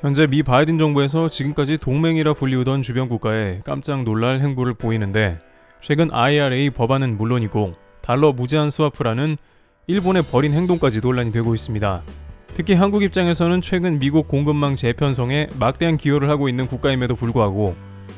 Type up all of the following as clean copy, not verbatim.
현재 미 바이든 정부에서 지금까지 동맹이라 불리우던 주변 국가에 깜짝 놀랄 행보를 보이는데, 최근 IRA 법안은 물론이고 달러 무제한 스와프라는 일본의 벌인 행동까지 논란이 되고 있습니다. 특히 한국 입장에서는 최근 미국 공급망 재편성에 막대한 기여를 하고 있는 국가임에도 불구하고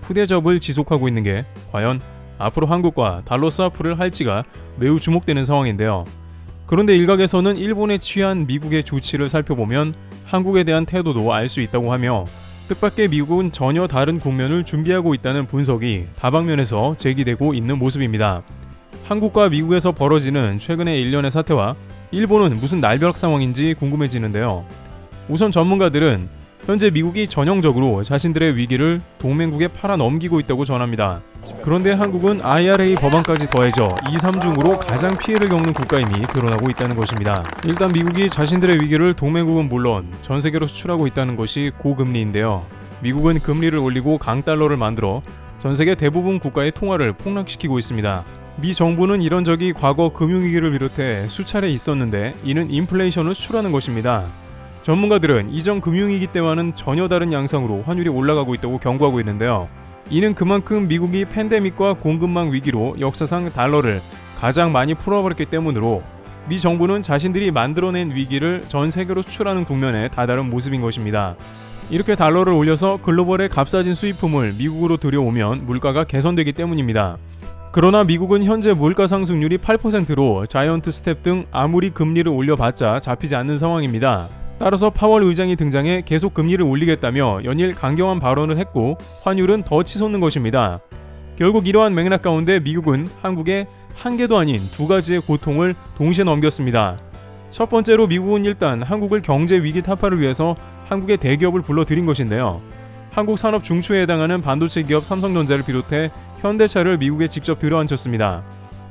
푸대접을 지속하고 있는 게 과연 앞으로 한국과 달러 스와프를 할지가 매우 주목되는 상황인데요. 그런데 일각에서는 일본에 취한 미국의 조치를 살펴보면 한국에 대한 태도도 알 수 있다고 하며, 뜻밖의 미국은 전혀 다른 국면을 준비하고 있다는 분석이 다방면에서 제기되고 있는 모습입니다. 한국과 미국에서 벌어지는 최근의 일련의 사태와 일본은 무슨 날벼락 상황인지 궁금해지는데요. 우선 전문가들은 현재 미국이 전형적으로 자신들의 위기를 동맹국에 팔아넘기고 있다고 전합니다. 그런데 한국은 IRA 법안까지 더해져 2, 3중으로 가장 피해를 겪는 국가임이 드러나고 있다는 것입니다. 일단 미국이 자신들의 위기를 동맹국은 물론 전 세계로 수출하고 있다는 것이 고금리인데요. 미국은 금리를 올리고 강달러를 만들어 전 세계 대부분 국가의 통화를 폭락시키고 있습니다. 미 정부는 이런 적이 과거 금융위기를 비롯해 수차례 있었는데, 이는 인플레이션을 수출하는 것입니다. 전문가들은 이전 금융위기 때와는 전혀 다른 양상으로 환율이 올라가고 있다고 경고하고 있는데요. 이는 그만큼 미국이 팬데믹과 공급망 위기로 역사상 달러를 가장 많이 풀어버렸기 때문으로 미 정부는 자신들이 만들어낸 위기를 전 세계로 수출하는 국면에 다다른 모습인 것입니다. 이렇게 달러를 올려서 글로벌의 값싸진 수입품을 미국으로 들여오면 물가가 개선되기 때문입니다. 그러나 미국은 현재 물가 상승률이 8%로 자이언트 스텝 등 아무리 금리를 올려봤자 잡히지 않는 상황입니다. 따라서 파월 의장이 등장해 계속 금리를 올리겠다며 연일 강경한 발언을 했고 환율은 더 치솟는 것입니다. 결국 이러한 맥락 가운데 미국은 한국에 한 개도 아닌 두 가지의 고통을 동시에 넘겼습니다. 첫 번째로 미국은 일단 한국을 경제 위기 타파를 위해서 한국의 대기업을 불러들인 것인데요. 한국 산업 중추에 해당하는 반도체 기업 삼성전자를 비롯해 현대차를 미국에 직접 들어앉혔습니다.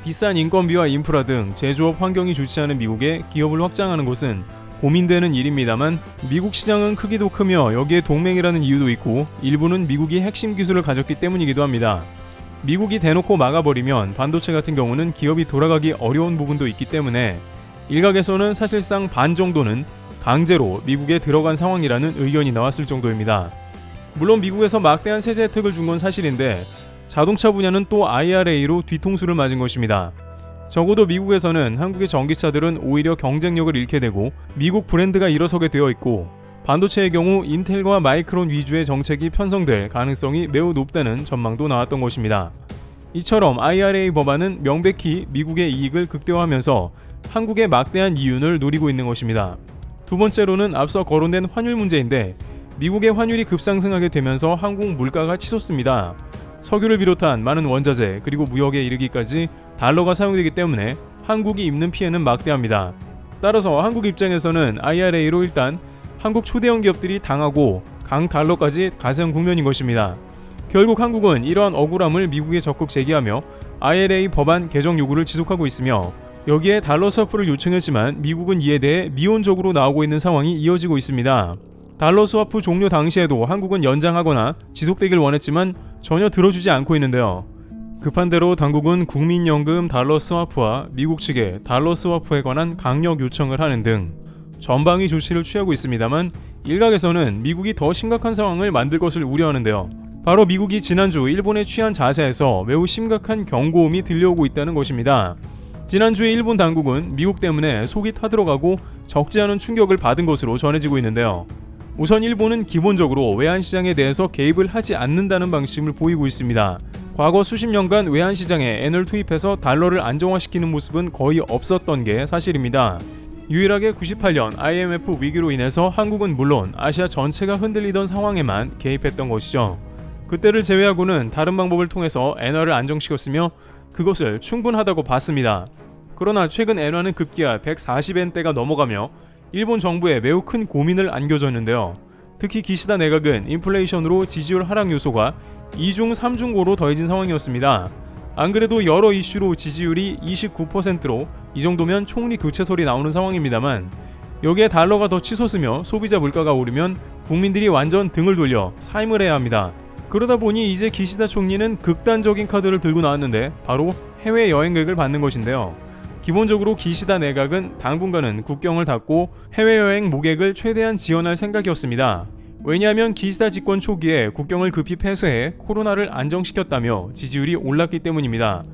비싼 인건비와 인프라 등 제조업 환경이 좋지 않은 미국에 기업을 확장하는 것은 고민되는 일입니다만, 미국 시장은 크기도 크며 여기에 동맹이라는 이유도 있고 일부는 미국이 핵심 기술을 가졌기 때문이기도 합니다. 미국이 대놓고 막아버리면 반도체 같은 경우는 기업이 돌아가기 어려운 부분도 있기 때문에 일각에서는 사실상 반 정도는 강제로 미국에 들어간 상황이라는 의견이 나왔을 정도입니다. 물론 미국에서 막대한 세제 혜택을 준 건 사실인데 자동차 분야는 또 IRA로 뒤통수를 맞은 것입니다. 적어도 미국에서는 한국의 전기차들은 오히려 경쟁력을 잃게 되고 미국 브랜드가 일어서게 되어 있고, 반도체의 경우 인텔과 마이크론 위주의 정책이 편성될 가능성이 매우 높다는 전망도 나왔던 것입니다. 이처럼 IRA 법안은 명백히 미국의 이익을 극대화하면서 한국의 막대한 이윤을 노리고 있는 것입니다. 두 번째로는 앞서 거론된 환율 문제인데, 미국의 환율이 급상승하게 되면서 한국 물가가 치솟습니다. 석유를 비롯한 많은 원자재 그리고 무역에 이르기까지 달러가 사용되기 때문에 한국이 입는 피해는 막대합니다. 따라서 한국 입장에서는 IRA로 일단 한국 초대형 기업들이 당하고 강달러까지 가세한 국면인 것입니다. 결국 한국은 이러한 억울함을 미국에 적극 제기하며 IRA 법안 개정 요구를 지속하고 있으며, 여기에 달러 스와프를 요청했지만 미국은 이에 대해 미온적으로 나오고 있는 상황이 이어지고 있습니다. 달러 스와프 종료 당시에도 한국은 연장하거나 지속되길 원했지만 전혀 들어주지 않고 있는데요. 급한 대로 당국은 국민연금 달러 스와프와 미국 측에 달러 스와프에 관한 강력 요청을 하는 등 전방위 조치를 취하고 있습니다만, 일각에서는 미국이 더 심각한 상황을 만들 것을 우려하는데요. 바로 미국이 지난주 일본에 취한 자세에서 매우 심각한 경고음이 들려오고 있다는 것입니다. 지난주에 일본 당국은 미국 때문에 속이 타들어가고 적지 않은 충격을 받은 것으로 전해지고 있는데요. 우선 일본은 기본적으로 외환시장에 대해서 개입을 하지 않는다는 방침을 보이고 있습니다. 과거 수십 년간 외환시장에 엔을 투입해서 달러를 안정화시키는 모습은 거의 없었던 게 사실입니다. 유일하게 98년 IMF 위기로 인해서 한국은 물론 아시아 전체가 흔들리던 상황에만 개입했던 것이죠. 그때를 제외하고는 다른 방법을 통해서 엔화를 안정시켰으며 그것을 충분하다고 봤습니다. 그러나 최근 엔화는 급기야 140엔대가 넘어가며 일본 정부에 매우 큰 고민을 안겨줬는데요. 특히 기시다 내각은 인플레이션으로 지지율 하락 요소가 2중 3중고로 더해진 상황이었습니다. 안 그래도 여러 이슈로 지지율이 29%로 이 정도면 총리 교체설이 나오는 상황입니다만, 여기에 달러가 더 치솟으며 소비자 물가가 오르면 국민들이 완전 등을 돌려 사임을 해야 합니다. 그러다 보니 이제 기시다 총리는 극단적인 카드를 들고 나왔는데 바로 해외 여행 계획을 받는 것인데요. 기본적으로 기시다 내각은 당분간은 국경을 닫고 해외여행 모객을 최대한 지원할 생각이었습니다. 왜냐하면 기시다 집권 초기에 국경을 급히 폐쇄해 코로나를 안정시켰다며 지지율이 올랐기 때문입니다.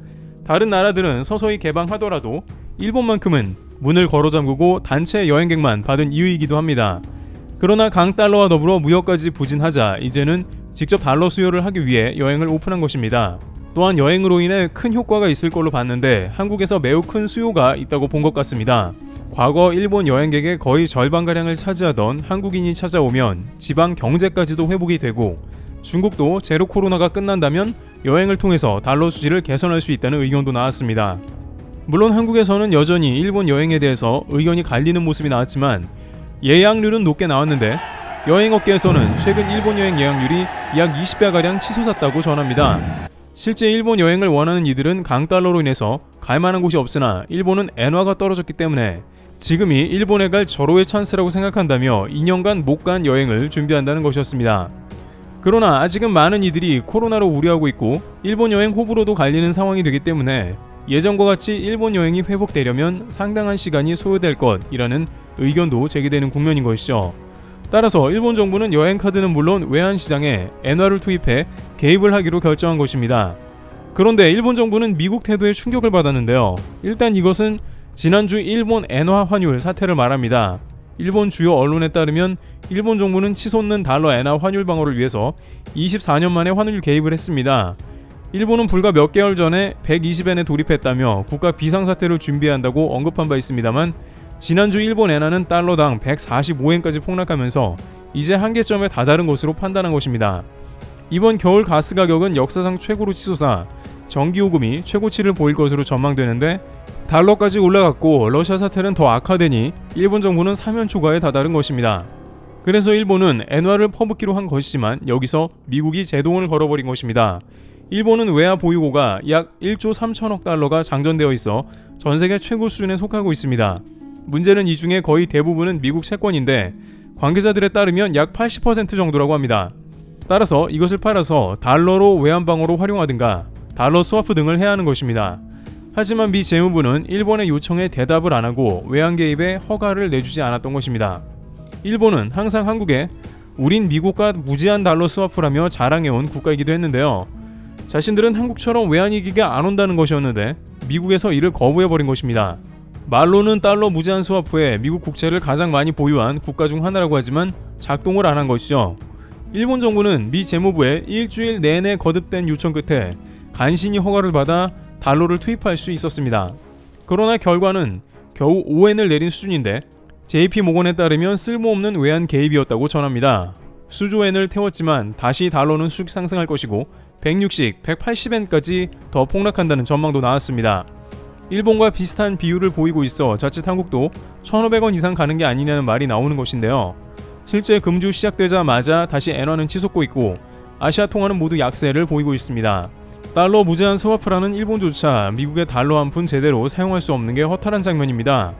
다른 나라들은 서서히 개방하더라도 일본만큼은 문을 걸어 잠그고 단체 여행객만 받은 이유이기도 합니다. 그러나 강달러와 더불어 무역까지 부진하자 이제는 직접 달러 수요를 하기 위해 여행을 오픈한 것입니다. 또한 여행으로 인해 큰 효과가 있을 걸로 봤는데 한국에서 매우 큰 수요가 있다고 본 것 같습니다. 과거 일본 여행객의 거의 절반가량을 차지하던 한국인이 찾아오면 지방 경제까지도 회복이 되고 중국도 제로 코로나가 끝난다면 여행을 통해서 달러 수지를 개선할 수 있다는 의견도 나왔습니다. 물론 한국에서는 여전히 일본 여행에 대해서 의견이 갈리는 모습이 나왔지만 예약률은 높게 나왔는데 여행업계에서는 최근 일본 여행 예약률이 약 20배가량 치솟았다고 전합니다. 실제 일본 여행을 원하는 이들은 강달러로 인해서 갈만한 곳이 없으나 일본은 엔화가 떨어졌기 때문에 지금이 일본에 갈 절호의 찬스라고 생각한다며 2년간 못 간 여행을 준비한다는 것이었습니다. 그러나 아직은 많은 이들이 코로나로 우려하고 있고 일본 여행 호불호도 갈리는 상황이 되기 때문에 예전과 같이 일본 여행이 회복되려면 상당한 시간이 소요될 것이라는 의견도 제기되는 국면인 것이죠. 따라서 일본 정부는 여행 카드는 물론 외환시장에 엔화를 투입해 개입을 하기로 결정한 것입니다. 그런데 일본 정부는 미국 태도에 충격을 받았는데요. 일단 이것은 지난주 일본 엔화 환율 사태를 말합니다. 일본 주요 언론에 따르면 일본 정부는 치솟는 달러 엔화 환율 방어를 위해서 24년 만에 환율 개입을 했습니다. 일본은 불과 몇 개월 전에 120엔에 돌입했다며 국가 비상사태를 준비한다고 언급한 바 있습니다만 지난주 일본 엔화는 달러당 145엔까지 폭락하면서 이제 한계점에 다다른 것으로 판단한 것입니다. 이번 겨울 가스 가격은 역사상 최고로 치솟아 전기요금이 최고치를 보일 것으로 전망되는데 달러까지 올라갔고 러시아 사태는 더 악화되니 일본 정부는 사면 초과에 다다른 것입니다. 그래서 일본은 엔화를 퍼붓기로 한 것이지만 여기서 미국이 제동을 걸어버린 것입니다. 일본은 외화 보유고가 약 1조 3천억 달러가 장전되어 있어 전세계 최고 수준에 속하고 있습니다. 문제는 이 중에 거의 대부분은 미국 채권인데 관계자들에 따르면 약 80% 정도라고 합니다. 따라서 이것을 팔아서 달러로 외환방어로 활용하든가 달러 스와프 등을 해야 하는 것입니다. 하지만 미 재무부는 일본의 요청에 대답을 안 하고 외환 개입에 허가를 내주지 않았던 것입니다. 일본은 항상 한국에 우린 미국과 무제한 달러 스와프라며 자랑해온 국가이기도 했는데요. 자신들은 한국처럼 외환위기가 안 온다는 것이었는데 미국에서 이를 거부해버린 것입니다. 말로는 달러 무제한 스와프에 미국 국채를 가장 많이 보유한 국가 중 하나라고 하지만 작동을 안 한 것이죠. 일본 정부는 미 재무부에 일주일 내내 거듭된 요청 끝에 간신히 허가를 받아 달러를 투입할 수 있었습니다. 그러나 결과는 겨우 5엔을 내린 수준인데 JP모건에 따르면 쓸모없는 외환 개입이었다고 전합니다. 수조엔을 태웠지만 다시 달러는 수직 상승할 것이고 160, 180엔까지 더 폭락한다는 전망도 나왔습니다. 일본과 비슷한 비율을 보이고 있어 자칫 한국도 1,500원 이상 가는 게 아니냐는 말이 나오는 것인데요. 실제 금주 시작되자마자 다시 엔화는 치솟고 있고 아시아 통화는 모두 약세를 보이고 있습니다. 달러 무제한 스와프라는 일본조차 미국의 달러 한 푼 제대로 사용할 수 없는 게 허탈한 장면입니다.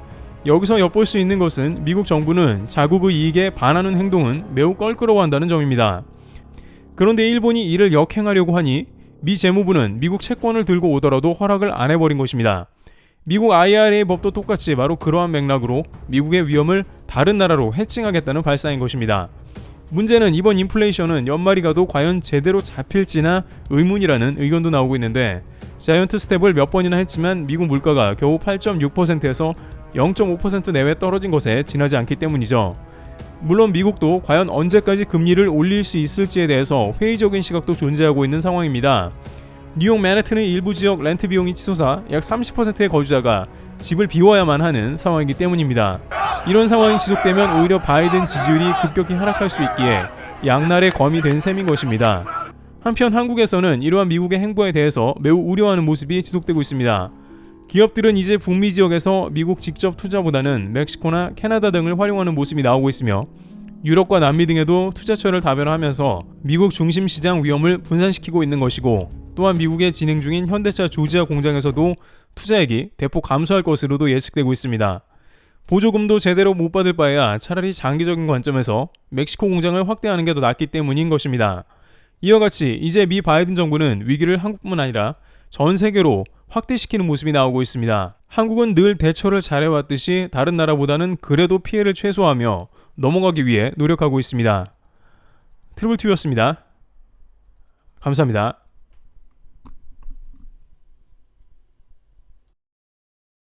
여기서 엿볼 수 있는 것은 미국 정부는 자국의 이익에 반하는 행동은 매우 껄끄러워한다는 점입니다. 그런데 일본이 이를 역행하려고 하니 미 재무부는 미국 채권을 들고 오더라도 허락을 안 해버린 것입니다. 미국 IRA 법도 똑같이 바로 그러한 맥락으로 미국의 위험을 다른 나라로 해칭하겠다는 발상인 것입니다. 문제는 이번 인플레이션은 연말이 가도 과연 제대로 잡힐지나 의문이라는 의견도 나오고 있는데 자이언트 스텝을 몇 번이나 했지만 미국 물가가 겨우 8.6%에서 0.5% 내외 떨어진 것에 지나지 않기 때문이죠. 물론 미국도 과연 언제까지 금리를 올릴 수 있을지에 대해서 회의적인 시각도 존재하고 있는 상황입니다. 뉴욕 맨해튼의 일부 지역 렌트 비용이 치솟아 약 30%의 거주자가 집을 비워야만 하는 상황이기 때문입니다. 이런 상황이 지속되면 오히려 바이든 지지율이 급격히 하락할 수 있기에 양날의 검이 된 셈인 것입니다. 한편 한국에서는 이러한 미국의 행보에 대해서 매우 우려하는 모습이 지속되고 있습니다. 기업들은 이제 북미 지역에서 미국 직접 투자보다는 멕시코나 캐나다 등을 활용하는 모습이 나오고 있으며 유럽과 남미 등에도 투자처를 다변화하면서 미국 중심 시장 위험을 분산시키고 있는 것이고 또한 미국에 진행 중인 현대차 조지아 공장에서도 투자액이 대폭 감소할 것으로도 예측되고 있습니다. 보조금도 제대로 못 받을 바에야 차라리 장기적인 관점에서 멕시코 공장을 확대하는 게 더 낫기 때문인 것입니다. 이와 같이 이제 미 바이든 정부는 위기를 한국뿐만 아니라 전 세계로 확대시키는 모습이 나오고 있습니다. 한국은 늘 대처를 잘해왔듯이 다른 나라보다는 그래도 피해를 최소화하며 넘어가기 위해 노력하고 있습니다. 트리블 튜였습니다. 감사합니다.